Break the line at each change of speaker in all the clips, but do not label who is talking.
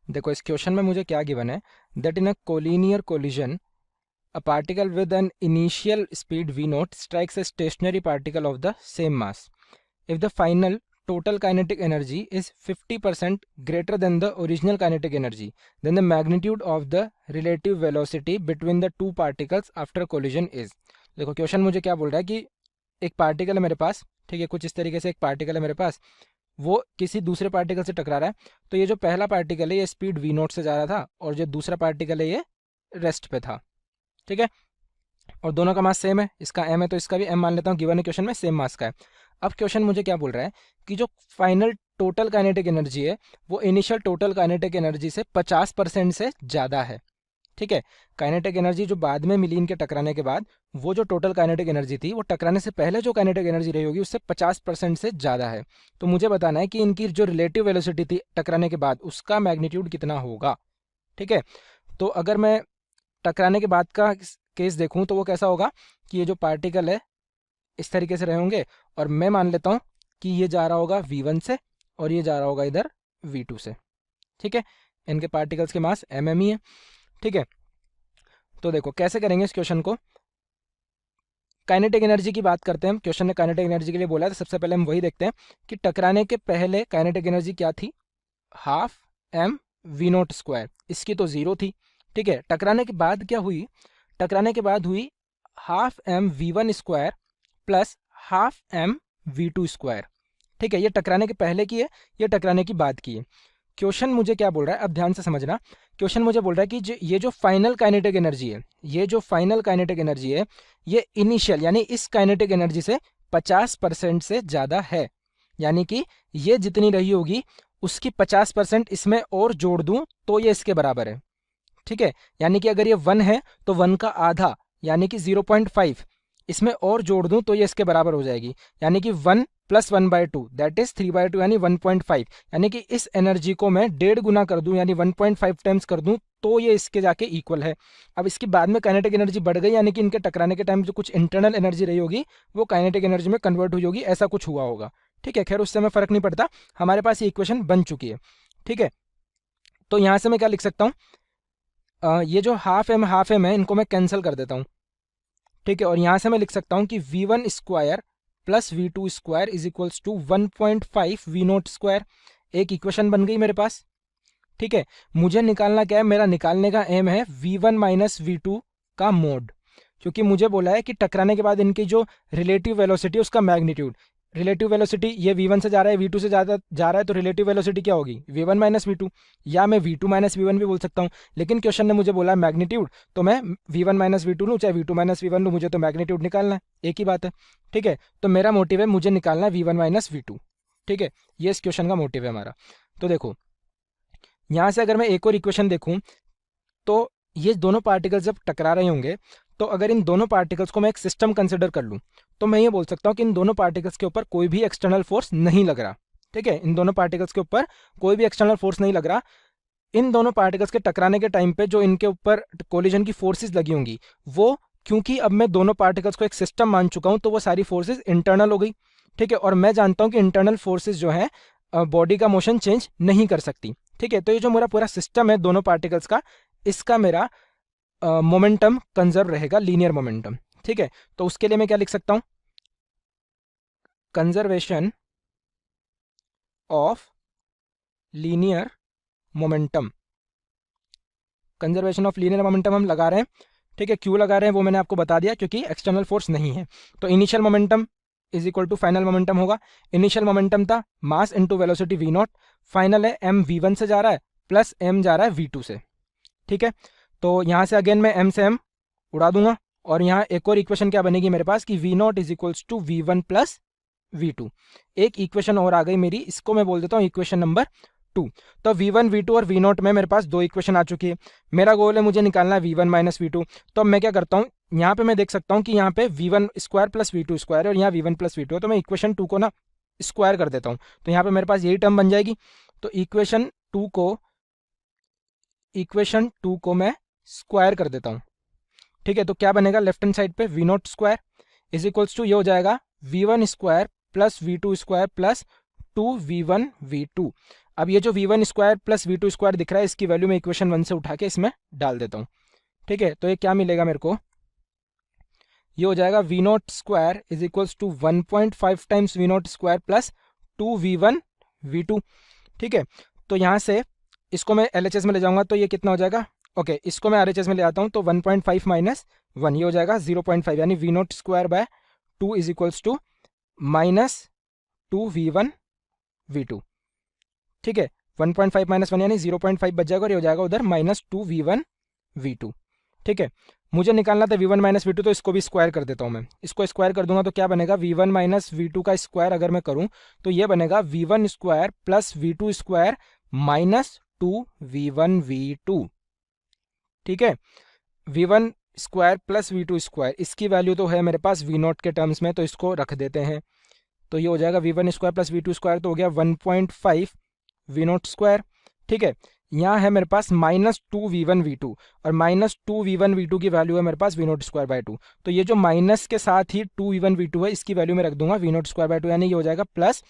देखो इस क्वेश्चन में मुझे क्या गिवन है, that in a collinear collision a particle with an initial speed v naught strikes a stationary particle of the same mass. If the final total kinetic energy is 50% greater than the original kinetic energy, then the magnitude of the relative velocity between the two particles after collision is. देखो question मुझे क्या बोल रहा है कि एक particle है मेरे पास, ठीक है, कुछ इस तरीके से एक पार्टिकल है मेरे पास, वो किसी दूसरे पार्टिकल से टकरा रहा है। तो ये जो पहला पार्टिकल है ये स्पीड v नोट से जा रहा था और जो दूसरा पार्टिकल है ये रेस्ट पे था, ठीक है, और दोनों का मास सेम है, इसका m है तो इसका भी m मान लेता हूँ, गिवन क्वेश्चन में सेम मास का है। अब क्वेश्चन मुझे क्या बोल रहा है कि जो फाइनल टोटल काइनेटिक एनर्जी है वो इनिशियल टोटल काइनेटिक एनर्जी से 50% से ज़्यादा है, ठीक है। काइनेटिक एनर्जी जो बाद में मिली इनके टकराने के बाद, वो जो टोटल काइनेटिक एनर्जी थी वो टकराने से पहले जो काइनेटिक एनर्जी रही होगी उससे 50% से ज़्यादा है। तो मुझे बताना है कि इनकी जो रिलेटिव वेलोसिटी थी टकराने के बाद उसका मैग्नीट्यूड कितना होगा, ठीक है। तो अगर मैं टकराने के बाद का केस देखूं तो वो कैसा होगा कि ये जो पार्टिकल है इस तरीके से रहे होंगे और मैं मान लेता हूं कि ये जा रहा होगा v1 से और ये जा रहा होगा इधर v2 से, ठीक है। इनके पार्टिकल्स के मास mm ही है, ठीक है। तो देखो कैसे करेंगे इस क्वेश्चन को। काइनेटिक एनर्जी की बात करते हैं हम, क्वेश्चन ने काइनेटिक एनर्जी के लिए बोला है तो सबसे पहले हम वही देखते हैं कि टकराने के पहले काइनेटिक एनर्जी क्या थी, half m v naught square, इसकी तो 0 थी, ठीक है। टकराने के बाद क्या हुई, टकराने के बाद हुई हाफ m v1 स्क्वायर plus half m v2 square, ठीक है। ये टकराने के पहले की है, ये टकराने की बाद की है। क्वेश्चन मुझे क्या बोल रहा है, अब ध्यान से समझना। क्वेश्चन मुझे बोल रहा है कि ये जो फाइनल काइनेटिक एनर्जी है, ये जो फाइनल काइनेटिक एनर्जी है ये इनिशियल यानी इस काइनेटिक एनर्जी से 50% से ज़्यादा है, यानी कि ये जितनी रही होगी उसकी 50% इसमें और जोड़ दूं तो ये इसके बराबर है, ठीक है। यानी कि अगर ये 1 है तो 1 का आधा यानी कि 0.5 इसमें और जोड़ दूं तो ये इसके बराबर हो जाएगी, यानी कि 1 + 1/2 दैट इज 3/2 यानी 1.5, यानी कि इस एनर्जी को मैं 1.5 गुना कर दूं यानी 1.5 टाइम्स कर दूं तो ये इसके जाके इक्वल है। अब इसके बाद में काइनेटिक एनर्जी बढ़ गई, यानी कि इनके टकराने के टाइम जो कुछ इंटरनल एनर्जी रही होगी वो काइनेटिक एनर्जी में कन्वर्ट हुई होगी, ऐसा कुछ हुआ होगा, ठीक है। खैर उससे हमें फर्क नहीं पड़ता, हमारे पास ये इक्वेशन बन चुकी है, ठीक है। तो यहाँ से मैं क्या लिख सकता हूँ, ये जो हाफ एम है इनको मैं कैंसिल कर देता हूँ, ठीक है। और यहाँ से मैं लिख सकता हूँ कि v1 स्क्वायर plus v2 square is equals to 1.5 v naught square. एक इक्वेशन बन गई मेरे पास, ठीक है। मुझे निकालना क्या है, मेरा निकालने का एम है v1 माइनस v2 का मोड, क्योंकि मुझे बोला है कि टकराने के बाद इनकी जो रिलेटिव वेलोसिटी उसका मैग्नीट्यूड, रिलेटिव वेलोसिटी ये v1 से जा रहा है v2 से जा रहा है तो रिलेटिव वेलोसिटी क्या होगी v1 माइनस v2, या मैं v2 माइनस v1 भी बोल सकता हूँ, लेकिन क्वेश्चन ने मुझे बोला मैग्नीट्यूड तो मैं v1 माइनस v2 लूँ चाहे v2 माइनस v1 लूँ, मुझे तो मैग्नीट्यूड निकालना है, एक ही बात है, ठीक है। तो मेरा मोटिव है मुझे निकालना है v1 माइनस v2, ठीक है। ये इस क्वेश्चन का मोटिव है हमारा। तो देखो यहाँ से अगर मैं एक और इक्वेशन देखूँ तो ये दोनों पार्टिकल्स जब टकरा रहे होंगे तो अगर इन दोनों पार्टिकल्स को मैं एक सिस्टम कंसिडर कर लूँ तो मैं ये बोल सकता हूँ कि इन दोनों पार्टिकल्स के ऊपर कोई भी एक्सटर्नल फोर्स नहीं लग रहा, ठीक है। इन दोनों पार्टिकल्स के ऊपर कोई भी एक्सटर्नल फोर्स नहीं लग रहा। इन दोनों पार्टिकल्स के टकराने के टाइम पे जो इनके ऊपर कोलिजन की फोर्सेज लगी होंगी वो, क्योंकि अब मैं दोनों पार्टिकल्स को एक सिस्टम मान चुका हूँ तो वो सारी फोर्सेज इंटरनल हो गई, ठीक है। और मैं जानता हूँ कि इंटरनल फोर्सेज जो है बॉडी का मोशन चेंज नहीं कर सकती, ठीक है। तो ये जो मेरा पूरा सिस्टम है दोनों पार्टिकल्स का, इसका मेरा मोमेंटम कंजर्व रहेगा, लीनियर मोमेंटम, ठीक है। तो उसके लिए मैं क्या लिख सकता हूं, conservation of linear momentum. Conservation of linear momentum हम लगा रहे हैं, ठीक है। क्यों लगा रहे हैं वो मैंने आपको बता दिया, क्योंकि एक्सटर्नल फोर्स नहीं है। तो initial momentum is equal to final momentum होगा। इनिशियल मोमेंटम था mass into velocity v naught, final है m v1 से जा रहा है प्लस m जा रहा है v2 से, ठीक है। तो यहाँ से अगेन मैं m से m उड़ा दूंगा और यहाँ एक और इक्वेशन क्या बनेगी मेरे पास कि v naught is equals to v1 plus v2। एक इक्वेशन और आ गई मेरी, इसको मैं बोल देता हूँ इक्वेशन नंबर 2। तो v1 v2 और v नॉट में मेरे पास दो इक्वेशन आ चुकी है। मेरा गोल है मुझे निकालना है v1 माइनस v2। तो अब मैं क्या करता हूँ, यहाँ पे मैं देख सकता हूँ कि यहाँ पे v1 स्क्वायर प्लस v2 स्क्वायर है और यहाँ v1 प्लस v2 है, तो मैं इक्वेशन 2 को ना स्क्वायर कर देता हूँ, तो यहाँ पे मेरे पास यही टर्म बन जाएगी। तो इक्वेशन 2 को मैं स्क्वायर कर देता हूँ, ठीक है। तो क्या बनेगा लेफ्ट हैंड साइड पे v naught square is equals to ये हो जाएगा v1 स्क्वायर plus v2 square plus 2v1 v2। अब ये जो v1 स्क्वायर प्लस v2 स्क्वायर दिख रहा है, इसकी वैल्यू मैं इक्वेशन 1 से उठा के इसमें डाल देता हूँ। ठीक है, तो ये क्या मिलेगा मेरे को, ये हो जाएगा v naught square is equals to 1.5 times v naught square plus 2v1 v2। ठीक है, तो यहाँ से इसको मैं LHS में ले जाऊंगा तो ये कितना हो जाएगा, ओके इसको मैं RHS में ले आता हूँ तो 1.5 माइनस 1 ये हो जाएगा 0.5, यानी v naught square by 2 is equals to minus 2v1 v2। ठीक है, 1.5 माइनस 1 यानी 0.5 बच जाएगा और ये हो जाएगा उधर माइनस 2v1 v2। ठीक है, मुझे निकालना था v1 माइनस v2, तो इसको भी स्क्वायर कर देता हूँ मैं। इसको स्क्वायर कर दूंगा तो क्या बनेगा, v1 माइनस v2 का स्क्वायर अगर मैं करूँ तो ये बनेगा v1 स्क्वायर plus v2 square minus 2v1 v2। ठीक है, v1 स्क्वायर प्लस v2 स्क्वायर, इसकी वैल्यू तो है मेरे पास v नॉट के टर्म्स में, तो इसको रख देते हैं। तो ये हो जाएगा v1 स्क्वायर प्लस v2 स्क्वायर, तो हो गया 1.5 v नॉट स्क्वायर। ठीक है, यहाँ है मेरे पास माइनस 2v1 v2 और माइनस 2v1 v2 की वैल्यू है मेरे पास v नॉट स्क्वायर बाय 2। तो ये जो माइनस के साथ ही 2v1 v2 है, इसकी वैल्यू मैं रख दूंगा v नॉट स्क्वायर बाय 2, यानी ये हो जाएगा प्लस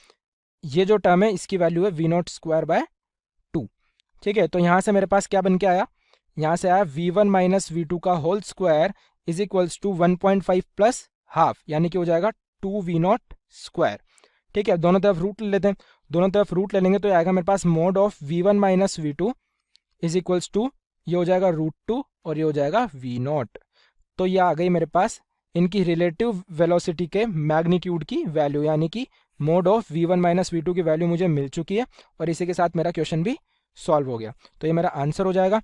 ये जो टर्म है इसकी वैल्यू है v नॉट स्क्वायर बाय 2। ठीक है, तो यहाँ से मेरे पास क्या बन के आया, यहाँ से आया v1 माइनस v2 का whole square is equals to 1.5 plus half, यानी कि हो जाएगा 2v नॉट स्क्वायर। ठीक है, दोनों तरफ रूट ले लेते हैं, दोनों तरफ रूट ले लेंगे तो आएगा मेरे पास mod of v1 minus v2 is equals to, ये हो जाएगा √2 और ये हो जाएगा v नॉट। तो ये आ गई मेरे पास इनकी रिलेटिव वेलोसिटी के मैग्नीट्यूड की वैल्यू, यानी कि mode of v1 minus v2 की वैल्यू मुझे मिल चुकी है और इसी के साथ मेरा क्वेश्चन भी सॉल्व हो गया। तो ये मेरा आंसर हो जाएगा।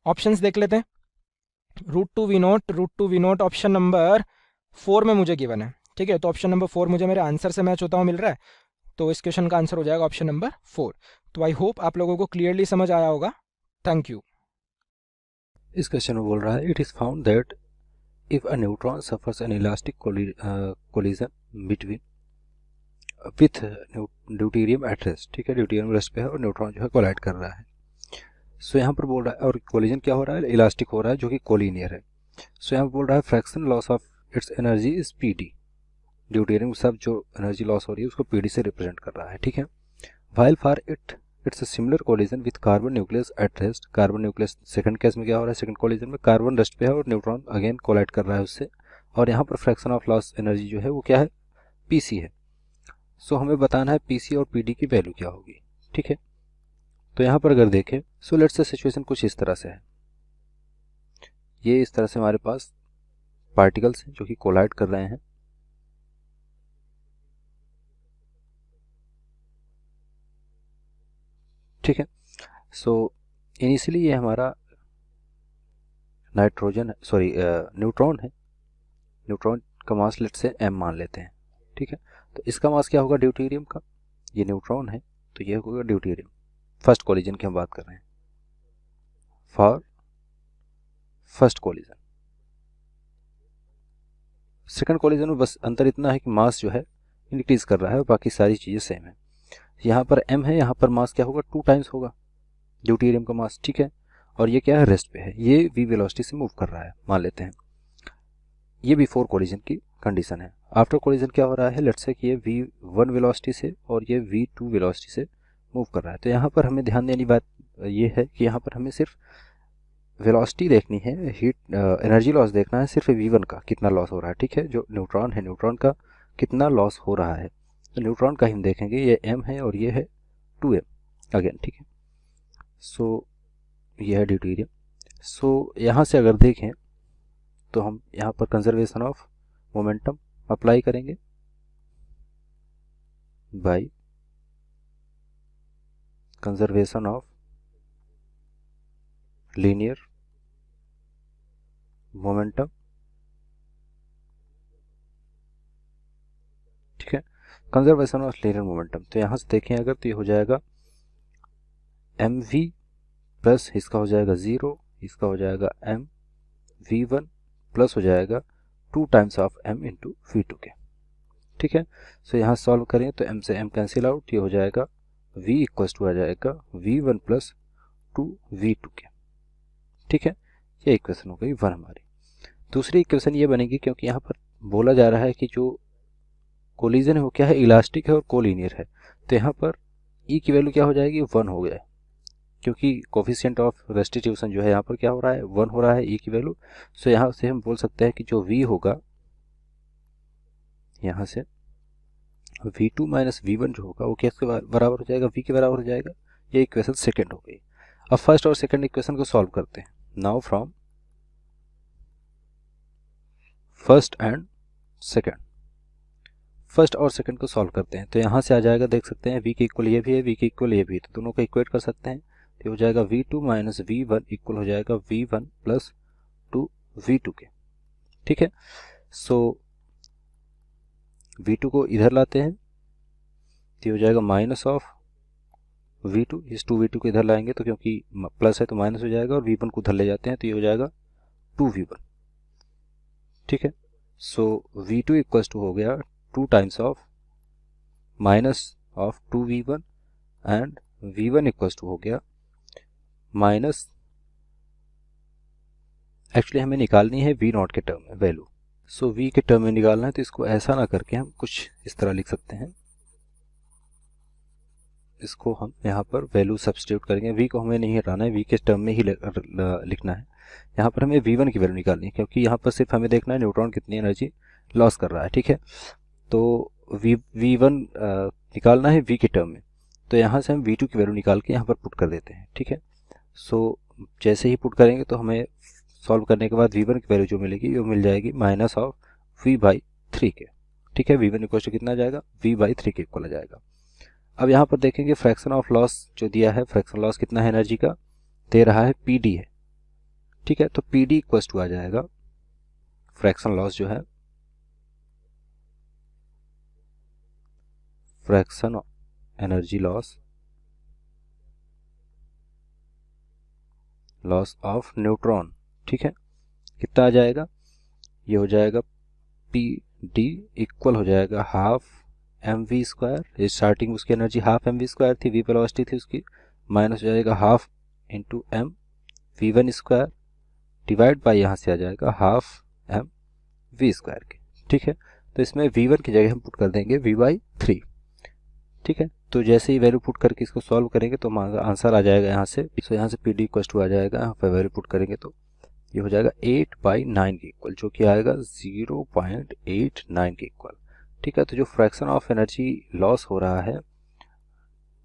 ऑप्शंस देख लेते हैं, √2v नॉट ऑप्शन नंबर 4 में मुझे गिवन है। ठीक है, तो ऑप्शन नंबर 4 मुझे मेरे आंसर से मैच होता हुआ मिल रहा है, तो इस क्वेश्चन का आंसर हो जाएगा ऑप्शन नंबर 4। तो आई होप आप लोगों को क्लियरली समझ आया होगा। Thank you.
इस क्वेश्चन में बोल रहा है, it is found that if a neutron suffers N elastic collision between with deuterium at rest. ठीक है, ड्यूटेरियम रेस्ट पे है और न्यूट्रॉन जो है कोलाइड कर रहा है। सो यहाँ पर बोल रहा है, और कोलिजन क्या हो रहा है, इलास्टिक हो रहा है जो कि कोलिनियर है। सो यहाँ पर बोल रहा है fraction loss of its energy is PD। Deuterium सब जो एनर्जी लॉस हो रही है उसको PD से रिप्रेजेंट कर रहा है। ठीक है, while for it's a similar collision with carbon nucleus at rest. Carbon nucleus second case में क्या हो रहा है, सेकंड कोलिजन में कार्बन रेस्ट पे है और न्यूट्रॉन अगेन कोलाइड कर रहा है उससे, और यहाँ पर फ्रैक्शन ऑफ लॉस एनर्जी जो है वो क्या है, PC है। सो हमें बताना है PC और PD की वैल्यू क्या होगी। ठीक है, तो यहाँ पर अगर देखें, सो लेट्स से सिचुएशन कुछ इस तरह से है, ये इस तरह से हमारे पास पार्टिकल्स हैं जो कि कोलाइड कर रहे हैं। ठीक है, सो इनिशियली ये हमारा न्यूट्रॉन है। न्यूट्रॉन का मास लेट से m मान लेते हैं। ठीक है, तो इसका मास क्या होगा ड्यूटेरियम का, ये न्यूट्रॉन है तो ये होगा ड्यूटेरियम। फर्स्ट कोलिजन की हम बात कर रहे हैं, for first collision. Second collision में बस अंतर इतना है कि मास जो है इंक्रीज कर रहा है और बाकी सारी चीज़ें सेम है। यहाँ पर m है, यहाँ पर मास क्या होगा 2 टाइम्स होगा ड्यूटेरियम का मास। ठीक है, और ये क्या है, रेस्ट पे है, ये v वेलोसिटी से मूव कर रहा है मान लेते हैं। ये बिफोर कोलिजन की कंडीशन है। आफ्टर कोलिजन क्या हो रहा है, लेट्स से कि ये v1 वेलोसिटी से और ये v2 वेलोसिटी से मूव कर रहा है। तो यहाँ पर हमें ध्यान देने बात ये है कि यहाँ पर हमें सिर्फ वेलोसिटी देखनी है, हीट एनर्जी लॉस देखना है सिर्फ v1 का कितना लॉस हो रहा है। ठीक है, जो न्यूट्रॉन है न्यूट्रॉन का कितना लॉस हो रहा है, तो न्यूट्रॉन का हम देखेंगे, ये m है और ये है 2m अगेन। ठीक है, सो ये है ड्यूटेरियम। सो यहाँ से अगर देखें तो हम यहाँ पर कंजर्वेशन ऑफ मोमेंटम अप्लाई करेंगे by conservation of linear momentum. ठीक है, कंजर्वेशन ऑफ लीनियर मोमेंटम, तो यहाँ से देखें अगर तो ये हो जाएगा mv प्लस इसका हो जाएगा 0, इसका हो जाएगा m v1 प्लस हो जाएगा 2 times of m into v2 के। ठीक है, सो यहाँ सॉल्व करें तो m से m कैंसिल आउट, ये हो जाएगा v इक्वल्स टू आ जाएगा v1 प्लस 2 v2 के। ठीक है, ये इक्वेशन हो गई 1 हमारी। दूसरी इक्वेशन ये बनेगी, क्योंकि यहाँ पर बोला जा रहा है कि जो कोलिजन है वो क्या है, इलास्टिक है और कोलिनियर है, तो यहाँ पर ई की वैल्यू क्या हो जाएगी, 1 हो गया है, क्योंकि कोफिशिएंट ऑफ रेस्टिट्यूशन जो है यहाँ पर क्या हो रहा है, 1 हो रहा है ई की वैल्यू। सो यहाँ से हम बोल सकते हैं कि जो v होगा, यहाँ से v2 माइनस v1 जो होगा वो किसके बराबर हो जाएगा, v के बराबर हो जाएगा। ये इक्वेशन सेकेंड हो गई। अब फर्स्ट और सेकेंड इक्वेशन को सॉल्व करते हैं। Now from first and second, first और सेकंड को सॉल्व करते हैं। तो यहाँ से आ जाएगा, देख सकते हैं v के इक्वल ये भी है, v के इक्वल ये भी है, तो दोनों को इक्वेट कर सकते हैं। तो हो जाएगा v2 माइनस v1 इक्वल हो जाएगा v1 प्लस 2 v2 के। ठीक है, सो v2 को इधर लाते हैं, तो हो जाएगा माइनस ऑफ v2, इस 2v2 को इधर लाएंगे तो क्योंकि प्लस है तो माइनस हो जाएगा, और v1 को उधर ले जाते हैं तो ये हो जाएगा 2v1। ठीक है, सो v2 इक्वल्स टू हो गया 2 times of minus of 2v1 and v1 equals to हो गया माइनस, एक्चुअली हमें निकालनी है v नॉट के टर्म में वैल्यू। सो v के टर्म में निकालना है, तो इसको ऐसा ना करके हम कुछ इस तरह लिख सकते हैं। इसको हम यहाँ पर वैल्यू सब्स्टिट्यूट करेंगे, v को हमें नहीं हटाना है, v के टर्म में ही लिखना है। यहाँ पर हमें v1 की वैल्यू निकालनी है, क्योंकि यहाँ पर सिर्फ हमें देखना है न्यूट्रॉन कितनी एनर्जी लॉस कर रहा है। ठीक है, तो v1 निकालना है v के टर्म में, तो यहाँ से हम v2 की वैल्यू निकाल के यहाँ पर पुट कर देते हैं। ठीक है, सो जैसे ही पुट करेंगे तो हमें सॉल्व करने के बाद v1 की वैल्यू जो मिलेगी वो मिल जाएगी माइनस ऑफ v/3 के। ठीक है, v1 इक्वल टू कितना आ जाएगा, v/3 के इक्वल आ जाएगा। अब यहाँ पर देखेंगे फ्रैक्शन ऑफ लॉस जो दिया है, फ्रैक्शन लॉस कितना है एनर्जी का, दे रहा है pd है। ठीक है, तो pd इक्वल टू आ जाएगा फ्रैक्शन लॉस जो है, fraction energy loss of neutron. ठीक है, कितना आ जाएगा, ये हो जाएगा pd इक्वल हो जाएगा हाफ mv², स्टार्टिंग उसकी एनर्जी हाफ mv² थी, v वेलोसिटी थी उसकी, माइनस हो जाएगा half into m v1² divide by यहाँ से आ जाएगा हाफ m v² के। ठीक है, तो इसमें v1 की जगह हम पुट कर देंगे v/3। ठीक है, तो जैसे ही वैल्यू पुट करके इसको सॉल्व करेंगे तो आंसर आ जाएगा यहाँ से। सो यहाँ से pd इक्वल टू आ जाएगा, यहाँ पर वैल्यू पुट करेंगे तो ये हो जाएगा 8/9 के इक्वल, जो कि आएगा 0.89 के इक्वल। ठीक है, तो जो फ्रैक्शन ऑफ एनर्जी लॉस हो रहा है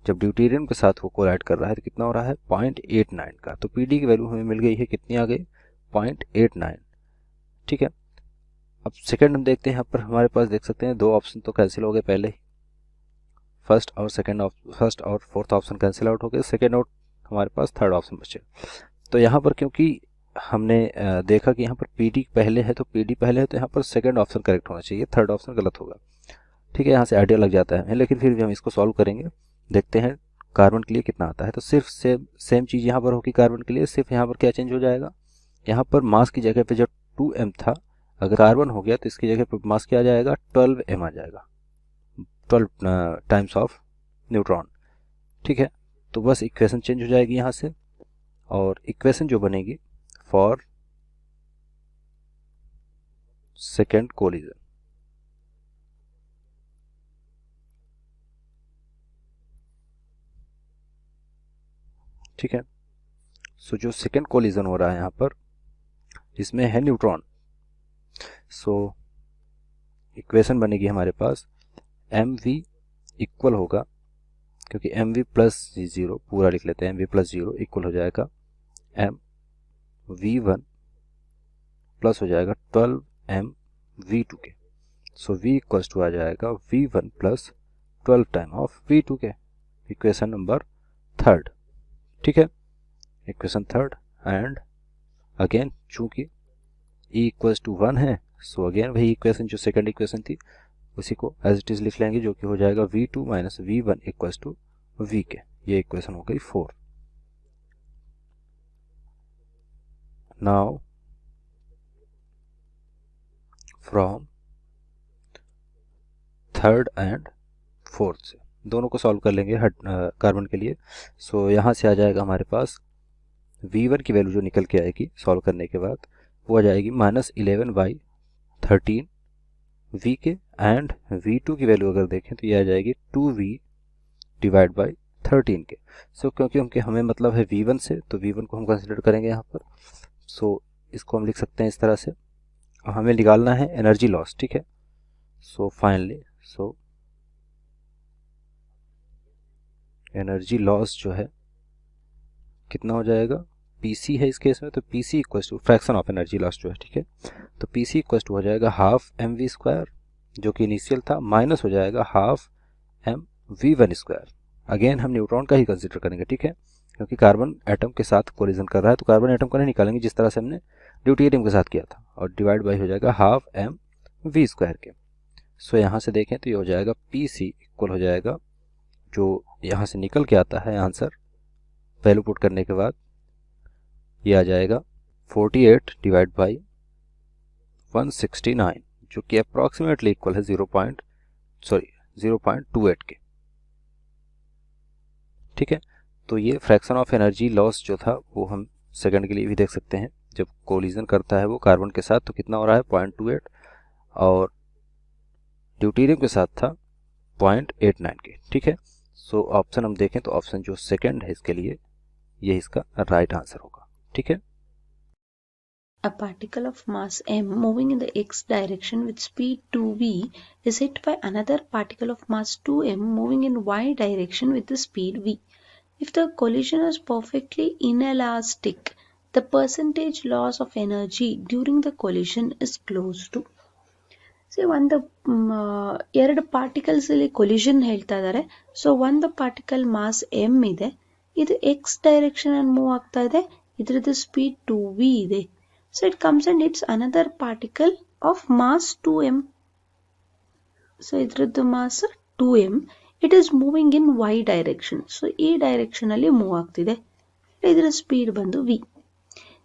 जब ड्यूटेरियम के साथ वो कोलाइड कर रहा है तो कितना हो रहा है, 0.89 का। तो pd की वैल्यू हमें मिल गई है, कितनी आ गई, 0.89। ठीक है, अब सेकंड हम देखते हैं। यहाँ पर हमारे पास देख सकते हैं दो ऑप्शन तो कैंसिल हो गए पहले ही, फर्स्ट और फोर्थ ऑप्शन कैंसिल आउट हो गए, सेकेंड और हमारे पास थर्ड ऑप्शन बचे। तो यहाँ पर क्योंकि हमने देखा कि यहाँ पर pd पहले है, तो pd पहले है तो यहाँ पर सेकंड ऑप्शन करेक्ट होना चाहिए, थर्ड ऑप्शन गलत होगा। ठीक है, यहाँ से आइडिया लग जाता है, लेकिन फिर भी हम इसको सॉल्व करेंगे, देखते हैं कार्बन के लिए कितना आता है। तो सिर्फ सेम चीज़ यहाँ पर होगी कार्बन के लिए, सिर्फ यहाँ पर क्या चेंज हो जाएगा, यहाँ पर मास की जगह पे जो 2m था, अगर कार्बन हो गया तो इसकी जगह पर मास क्या आ जाएगा, 12m आ जाएगा, 12 टाइम्स ऑफ न्यूट्रॉन। ठीक है, तो बस इक्वेशन चेंज हो जाएगी यहाँ से, और इक्वेशन जो बनेगी फॉर सेकेंड कोलिजन। ठीक है, सो जो सेकेंड कोलिजन हो रहा है यहाँ पर, जिसमें है न्यूट्रॉन, सो इक्वेशन बनेगी हमारे पास mv इक्वल होगा, क्योंकि mv प्लस 0 पूरा लिख लेते हैं, mv प्लस 0 इक्वल हो जाएगा mv1 प्लस हो जाएगा 12mv2 के। सो v इक्वल्स टू आ जाएगा v1 plus 12 time of v2 के, इक्वेशन नंबर थर्ड। ठीक है, इक्वेशन थर्ड, एंड अगेन चूंकि e इक्वल्स टू 1 है, सो अगेन वही इक्वेशन जो सेकंड इक्वेशन थी उसी को एज इट इज लिख लेंगे, जो कि हो जाएगा v2 minus v1 equals to v के। ये इक्वेशन हो गई 4। Now from third and fourth से दोनों को सॉल्व कर लेंगे कार्बन के लिए। सो यहाँ से आ जाएगा हमारे पास v1 की वैल्यू जो निकल के आएगी सॉल्व करने के बाद, वो आ जाएगी -11/13 v के, एंड v2 की वैल्यू अगर देखें तो ये आ जाएगी 2v डिवाइड बाई 13 के। सो क्योंकि हमें मतलब है v1 से, तो v1 को हम कंसिडर करेंगे यहाँ पर। सो इसको हम लिख सकते हैं इस तरह से। हमें निकालना है एनर्जी लॉस, ठीक है। सो फाइनली एनर्जी लॉस जो है कितना हो जाएगा, पीसी है इस केस में, तो PC equal to fraction of energy loss जो है, ठीक है। तो पीसी इक्वल टू हो जाएगा हाफ एम वी स्क्वायर जो कि इनिशियल था, माइनस हो जाएगा half m v one square. Again हम न्यूट्रॉन का ही कंसिडर करेंगे, ठीक है, क्योंकि कार्बन एटम के साथ कोलिजन कर रहा है, तो कार्बन एटम का नहीं निकालेंगे जिस तरह से हमने ड्यूटेरियम के साथ किया था, और डिवाइड बाई हो जाएगा हाफ एम वी स्क्वायर के। सो यहाँ से देखें तो ये हो जाएगा पी सी इक्वल हो जाएगा, जो यहाँ से निकल के आता है आंसर वैल्यू पुट करने के बाद, ये आ जाएगा 48 डिवाइड बाई 169, जो कि अप्रॉक्सीमेटली इक्वल है 0.28 के, ठीक है। तो ये फ्रैक्शन ऑफ एनर्जी लॉस जो था वो हम सेकंड के लिए भी देख सकते हैं। जब कोलिजन करता है वो कार्बन के साथ तो कितना हो रहा है 0.28, और ड्यूटेरियम के साथ था 0.89 के, ठीक है। सो ऑप्शन हम देखें तो ऑप्शन जो सेकंड है इसके लिए ये इसका राइट आंसर होगा, ठीक है।
A particle of mass m moving in the x direction with speed 2v is hit by another particle of mass 2m moving in y direction with the speed v. If the collision is perfectly inelastic, the percentage loss of energy during the collision is close to. See, ಒಂದು ಎರಡು particles ಇಲ್ಲಿ collision ಹೇಳ್ತಾ ಇದ್ದಾರೆ. So ಒಂದು particle mass m ಇದೆ, ಇದು X direction ಅಲ್ಲಿ move ಆಗ್ತಾ ಇದೆ, ಇದ್ರದ್ದು ಸ್ಪೀಡ್ 2v ಇದೆ. So it comes and hits another particle of mass 2m. So idraddu mass 2m. It is moving in y direction. So e direction alli move agtide. Idra speed bandu v.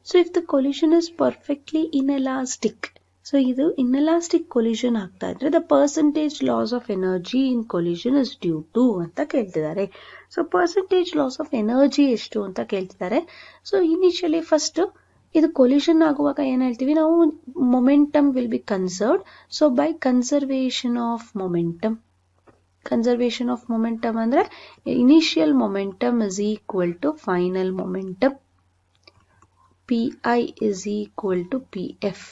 So if the collision is perfectly inelastic, so idu inelastic collision agta idre the percentage loss of energy in collision is due to anta keltidare. So percentage loss of energy eshtu anta keltidare. So initially first ಇದು collision ಆಗುವಾಗ ಏನ್ ಹೇಳ್ತೀವಿ ನಾವು, momentum will be conserved. So by conservation of momentum ಅಂದ್ರೆ initial momentum is equal to final momentum, P I is equal to P F.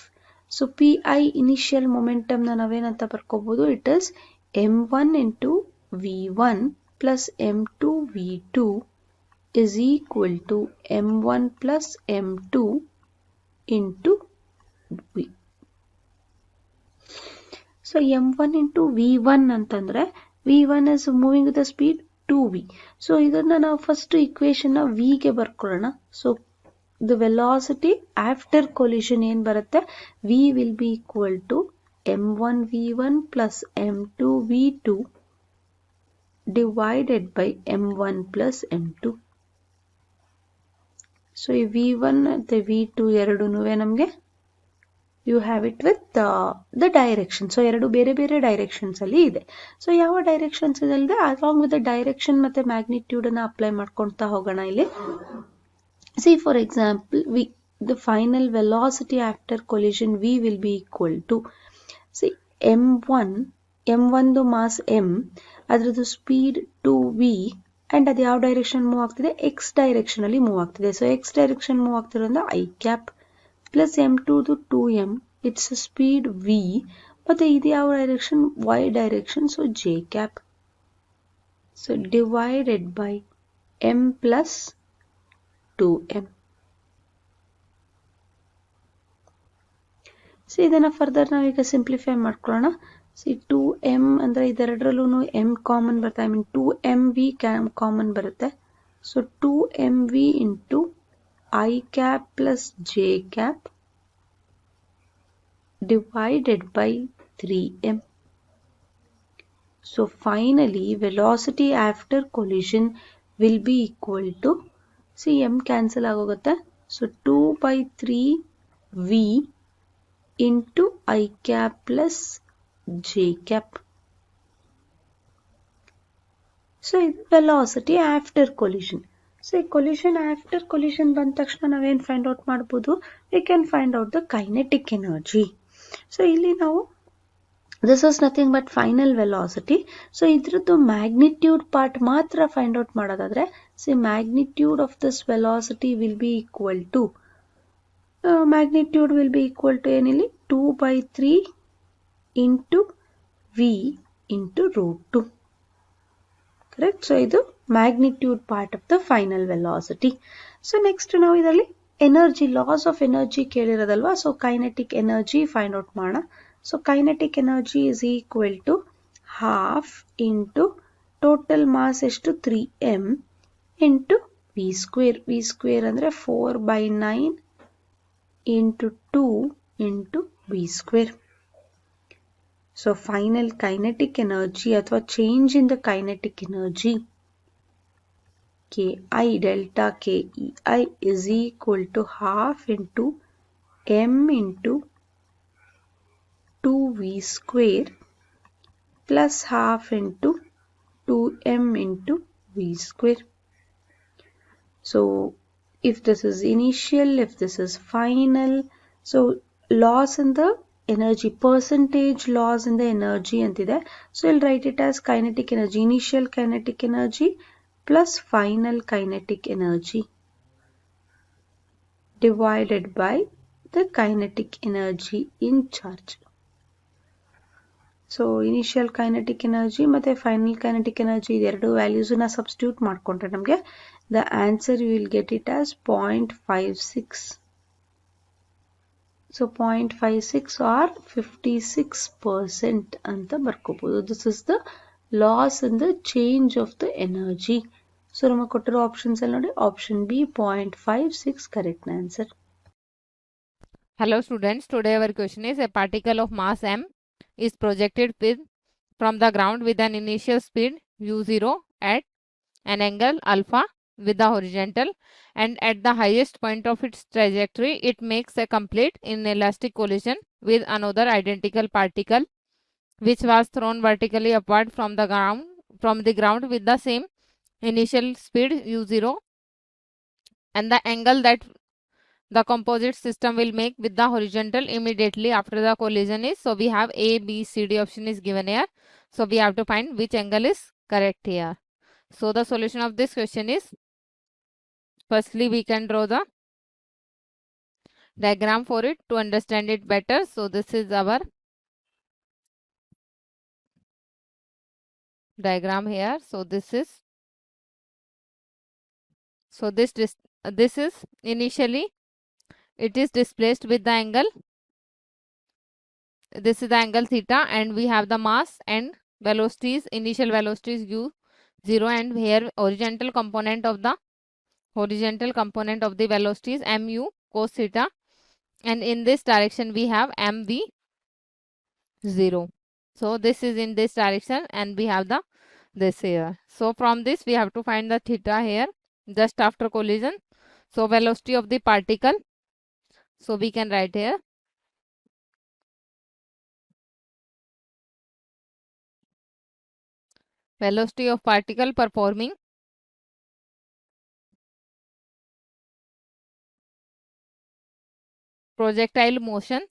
So P I initial momentum ನ ನಾವೇನಂತ ಬರ್ಕೋಬಹುದು, it is m1 into v1 plus m2 v2 is equal to m1 plus m2 into v. So m1 into v1 ಅಂತಂದ್ರೆ v1 is moving with the speed 2v. So ಇದನ್ನ ನಾವು first equation ನ v ಗೆ ಬರ್ಕೊಳ್ಳೋಣ. So the velocity after collision ಏನ್ ಬರುತ್ತೆ, v will be equal to m1 v1 plus m2 v2 divided by m1 plus m2. So ಈ v1 ಮತ್ತೆ v2 ಎರಡೂನುವೆ ನಮಗೆ you have it with the direction. So ಎರಡು ಬೇರೆ ಬೇರೆ ಡೈರೆಕ್ಷನ್ಸ್ ಅಲ್ಲಿ ಇದೆ. ಸೊ ಯಾವ ಡೈರೆಕ್ಷನ್ಸ್ ಇದೆ ಅಲಾಂಗ್ ವಿತ್ ದ ಡೈರೆಕ್ಷನ್ ಮತ್ತೆ ಮ್ಯಾಗ್ನಿಟ್ಯೂಡ್ ಅನ್ನ ಅಪ್ಲೈ ಮಾಡ್ಕೊಳ್ತಾ ಹೋಗೋಣ ಇಲ್ಲಿ. See for example the final velocity after collision v will be equal to m1 mass m, ಅದ್ರದ್ದು ಸ್ಪೀಡ್ 2v ಅಂಡ್ ಅದು ಯಾವ ಡೈರೆಕ್ಷನ್ ಮೂವ್ ಆಗ್ತಿದೆ, ಎಕ್ಸ್ ಡೈರೆಕ್ಷನ್ ಅಲ್ಲಿ ಮೂವ್ ಆಗ್ತಿದೆ. ಸೊ ಎಕ್ಸ್ ಡೈರೆಕ್ಷನ್ ಮೂವ್ ಆಗ್ತಿರೋದ್ರಿಂದ I cap plus m2 2m, it's speed v, ಮತ್ತೆ ಇದು ಯಾವ direction, y direction, so j cap. So divided by m plus 2m. So ಇದನ್ನ ಫರ್ದರ್ ನಾವೀಗ ಸಿಂಪ್ಲಿಫೈ ಮಾಡ್ಕೊಳ್ಳೋಣ. ಸಿ 2m ಅಂದ್ರೆ ಇದೆರಡರಲ್ಲೂ m ಕಾಮನ್ ಬರುತ್ತೆ, ಐ ಮೀನ್ 2mv ಕಾಮನ್ ಬರುತ್ತೆ. So 2mv into I cap plus J cap divided by 3m. So finally velocity after collision will be equal to, see m cancel ಆಗೋಗುತ್ತೆ, so 2/3v into I cap plus j cap. So ಇದು velocity after collision. So ಈ collision after collision ಬಂದ ತಕ್ಷಣ ನಾವೇನ್ find out ಮಾಡ್ಬೋದು, we can find out the kinetic energy. So ಇಲ್ಲಿ ನಾವು This is nothing but final velocity. So ಇದ್ರದ್ದು magnitude part ಮಾತ್ರ find out ಮಾಡೋದಾದ್ರೆ, say magnitude of this velocity will be equal to ಏನಿಲ್ಲಿ 2/3 into v into root 2. Correct? So ಇದು magnitude part of the final velocity. So next ನಾವು ಇದರಲ್ಲಿ energy, loss of energy ಕೇಳಿರೋದಲ್ವಾ, so kinetic energy find out ಮಾಡೋಣ. So kinetic energy is equal to half into total mass ಎಷ್ಟು 3m into v square. v square ಅಂದ್ರೆ 4/9 into 2 into v square. So final kinetic energy ಅಥವಾ change in the kinetic energy Ki delta Kei is equal to half into m into 2v square plus half into 2m into v square. So if this is initial, if this is final, so loss in the energy, percentage loss in the energy antide. So I'll write it as kinetic energy, initial kinetic energy plus final kinetic energy divided by the kinetic energy in charge. So initial kinetic energy ಮತ್ತೆ final kinetic energy ಇದೆರಡು values ನ substitute ಮಾಡ್ಕೊಂಡ್ರೆ ನಮಗೆ the answer you will get it as 0.56. So 0.56 or 56% ಅಂತ ಬರ್ಕೋಬಹುದು. This is the loss in the change of the energy. So ನಮಗೆ ಕೊಟ್ಟಿರೋ options ಅಲ್ಲಿ ನೋಡಿ, option B 0.56 correct answer.
Hello students, today our question is a particle of mass m is projected from the ground with an initial speed u0 at an angle alpha with the horizontal, and at the highest point of its trajectory it makes a complete inelastic collision with another identical particle which was thrown vertically upward from the ground with the same initial speed u0, and the angle that the composite system will make with the horizontal immediately after the collision is. So we have A, B, C, D option is given here. So we have to find which angle is correct here. So the solution of this question is, firstly we can draw the diagram for it to understand it better. So this is our diagram here. So this is initially it is displaced with the angle, this is the angle theta, and we have the mass and velocities, initial velocities u0, and here horizontal component of the velocity is mu cos theta, and in this direction we have mv0. So this is in this direction and we have the this here. So from this we have to find the theta here just after collision. So velocity of the particle, so we can write here velocity of particle performing projectile motion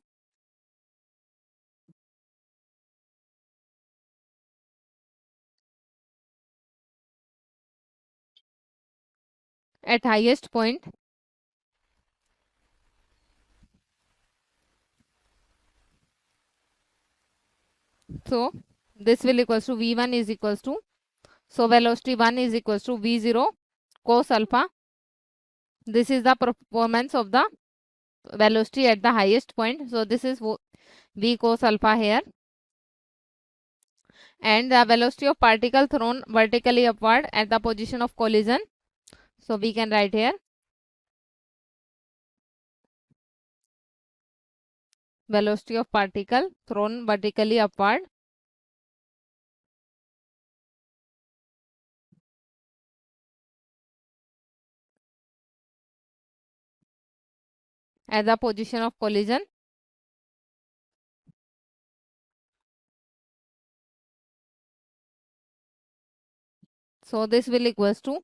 at highest point so this will equals to v1 is equals to, so velocity 1 is equals to v0 cos alpha. This is the performance of the velocity at the highest point, so this is v cos alpha here, and the velocity of particle thrown vertically upward at the position of collision, so we can write here velocity of particle thrown vertically upward at the position of collision, so this will equals to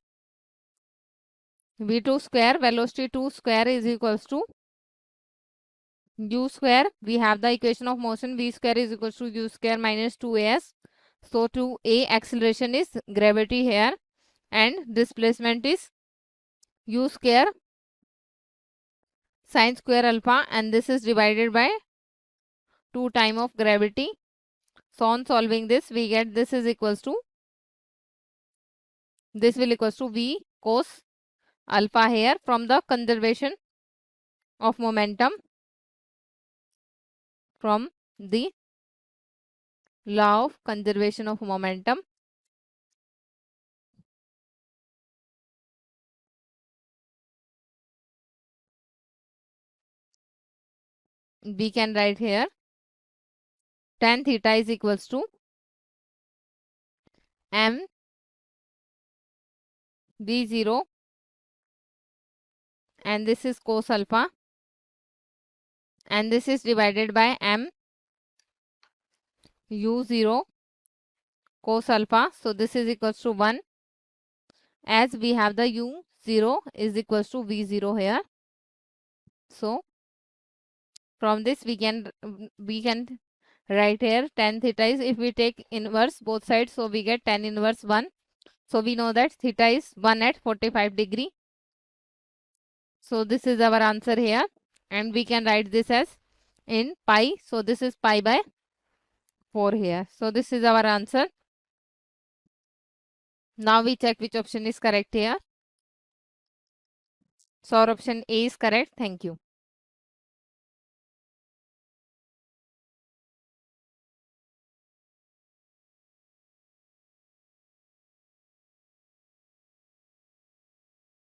v2 square, velocity 2 square is equals to u square, we have the equation of motion v square is equal to u square minus 2as. So 2a acceleration is gravity here and displacement is u square sine square alpha, and this is divided by 2 time of gravity. So on solving this, we get this is equals to, this will equals to v cos alpha here from the conservation of momentum from the law of conservation of momentum. We can write here tan theta is equals to m v0, and this is cos alpha, and this is divided by m u0 cos alpha. So this is equals to 1, as we have the u0 is equals to v0 here. So from this we can write here tan theta is, if we take inverse both sides, so we get tan inverse 1. So we know that theta is 1 at 45 degree. So this is our answer here, and we can write this as in pi. So this is pi by 4 here. So this is our answer. Now we check which option is correct here. So our option A is correct. Thank you.